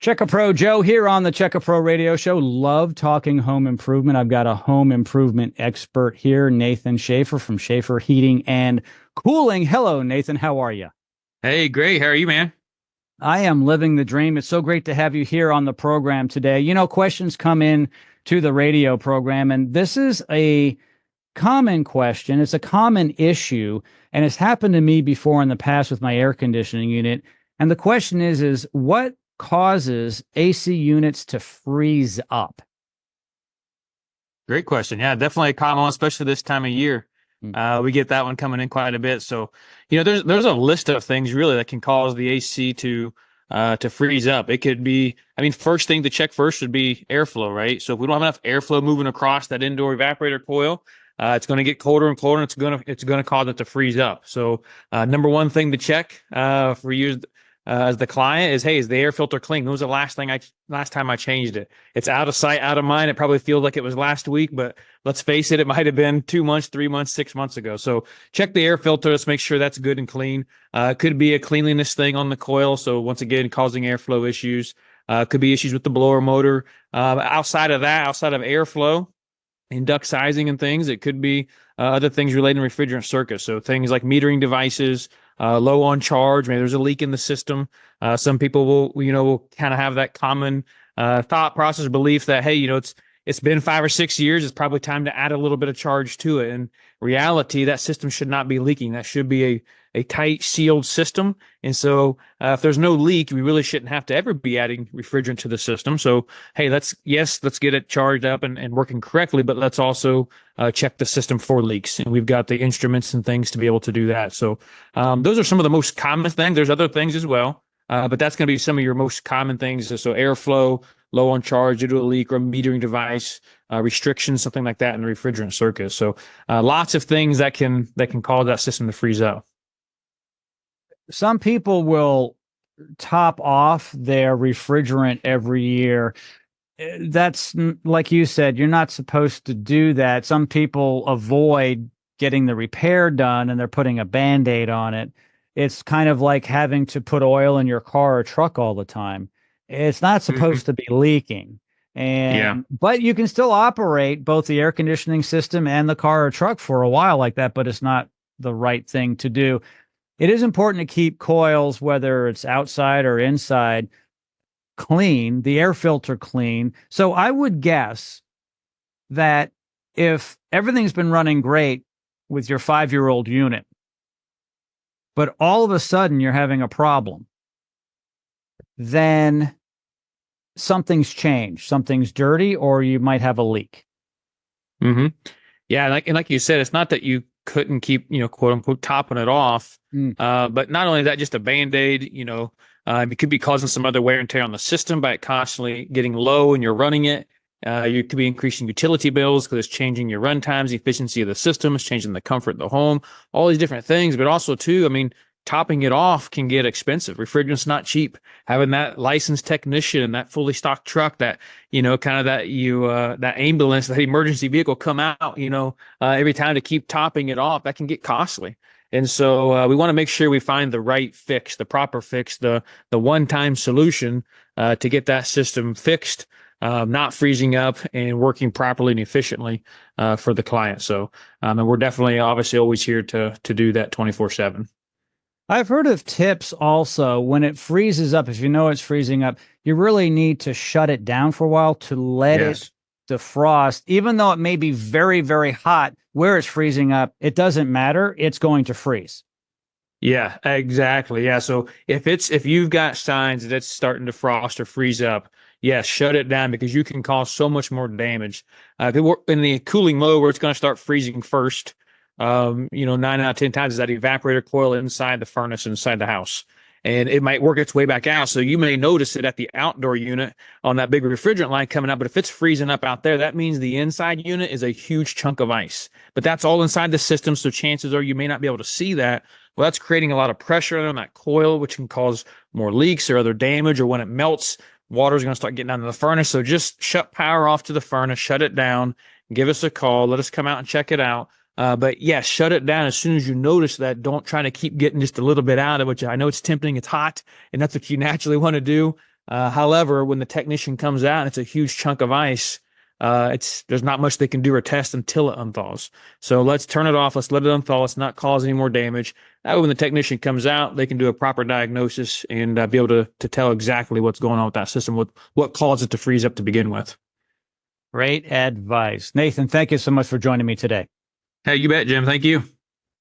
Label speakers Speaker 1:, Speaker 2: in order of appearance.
Speaker 1: Check Pro Joe here on the Check Pro Radio Show. Love talking home improvement. I've got a home improvement expert here, Nathan Shafer from Shafer Heating and Cooling. Hello, Nathan. How are you?
Speaker 2: Hey, great. How are you, man?
Speaker 1: I am living the dream. It's so great to have you here on the program today. You know, questions come in to the radio program, and this is a common question. It's a common issue, and it's happened to me before in the past with my air conditioning unit. And the question is what causes AC units to freeze up?
Speaker 2: Great question. Yeah, definitely a common one, especially this time of year. We get that one coming in quite a bit. So, there's a list of things really that can cause the AC to freeze up. It could be, first thing to check first would be airflow, right? So if we don't have enough airflow moving across that indoor evaporator coil, it's going to get colder and colder, and it's going to cause it to freeze up. So, number one thing to check for you as the client is, hey, is the air filter clean? When was the last time I changed it? It's out of sight, out of mind. It probably feels like it was last week, but let's face it, it might have been 2 months, 3 months, 6 months ago. So check the air filter. Let's make sure that's good and clean. It could be a cleanliness thing on the coil. So once again, causing airflow issues. Could be issues with the blower motor. Outside of airflow and duct sizing and things, it could be other things related to refrigerant circuits. So things like metering devices, low on charge, maybe there's a leak in the system. Some people will kind of have that common thought process, belief that, hey, it's been 5 or 6 years. It's probably time to add a little bit of charge to it. In reality, that system should not be leaking. That should be a tight sealed system. And so if there's no leak, we really shouldn't have to ever be adding refrigerant to the system. So, hey, let's get it charged up and working correctly, but let's also check the system for leaks. And we've got the instruments and things to be able to do that. So those are some of the most common things. There's other things as well, but that's going to be some of your most common things. So airflow, low on charge due to a leak or a metering device, restrictions, something like that in the refrigerant circuit. So lots of things that can cause that system to freeze up.
Speaker 1: Some people will top off their refrigerant every year. That's like you said, you're not supposed to do that. Some people avoid getting the repair done and they're putting a Band-Aid on it. It's kind of like having to put oil in your car or truck all the time. It's not supposed to be leaking. But you can still operate both the air conditioning system and the car or truck for a while like that, but it's not the right thing to do. It is important to keep coils, whether it's outside or inside, clean, the air filter clean. So I would guess that if everything's been running great with your 5-year-old unit, but all of a sudden you're having a problem, then something's changed. Something's dirty, or you might have a leak.
Speaker 2: Mm-hmm. Yeah, like you said, it's not that you couldn't keep, quote unquote, topping it off. But not only that, just a Band-Aid, it could be causing some other wear and tear on the system by it constantly getting low and you're running it. You could be increasing utility bills because it's changing your run times, the efficiency of the system, it's changing the comfort of the home, all these different things. But also, too, topping it off can get expensive. Refrigerant's not cheap. Having that licensed technician and that fully stocked truck that, that ambulance, that emergency vehicle come out, every time to keep topping it off, that can get costly. And so we want to make sure we find the right fix, the proper fix, the one-time solution to get that system fixed, not freezing up and working properly and efficiently for the client. So and we're definitely obviously always here to do that 24/7.
Speaker 1: I've heard of tips also when it freezes up. If you know it's freezing up, you really need to shut it down for a while to let it defrost. Even though it may be very, very hot where it's freezing up, it doesn't matter. It's going to freeze.
Speaker 2: Yeah, exactly. Yeah. So if you've got signs that it's starting to frost or freeze up, yes, shut it down because you can cause so much more damage. In the cooling mode where it's going to start freezing first, 9 out of 10 times is that evaporator coil inside the furnace inside the house. And it might work its way back out. So you may notice it at the outdoor unit on that big refrigerant line coming up. But if it's freezing up out there, that means the inside unit is a huge chunk of ice. But that's all inside the system. So chances are you may not be able to see that. Well, that's creating a lot of pressure on that coil, which can cause more leaks or other damage. Or when it melts, water is going to start getting down to the furnace. So just shut power off to the furnace, shut it down, give us a call, let us come out and check it out. But yeah, shut it down as soon as you notice that. Don't try to keep getting just a little bit out of it. I know it's tempting, it's hot, and that's what you naturally want to do. However, when the technician comes out and it's a huge chunk of ice, there's not much they can do or test until it unthaws. So let's turn it off. Let's let it unthaw. Let's not cause any more damage. That way, when the technician comes out, they can do a proper diagnosis and be able to tell exactly what's going on with that system, what caused it to freeze up to begin with.
Speaker 1: Great advice. Nathan, thank you so much for joining me today.
Speaker 2: Hey, you bet, Jim. Thank you.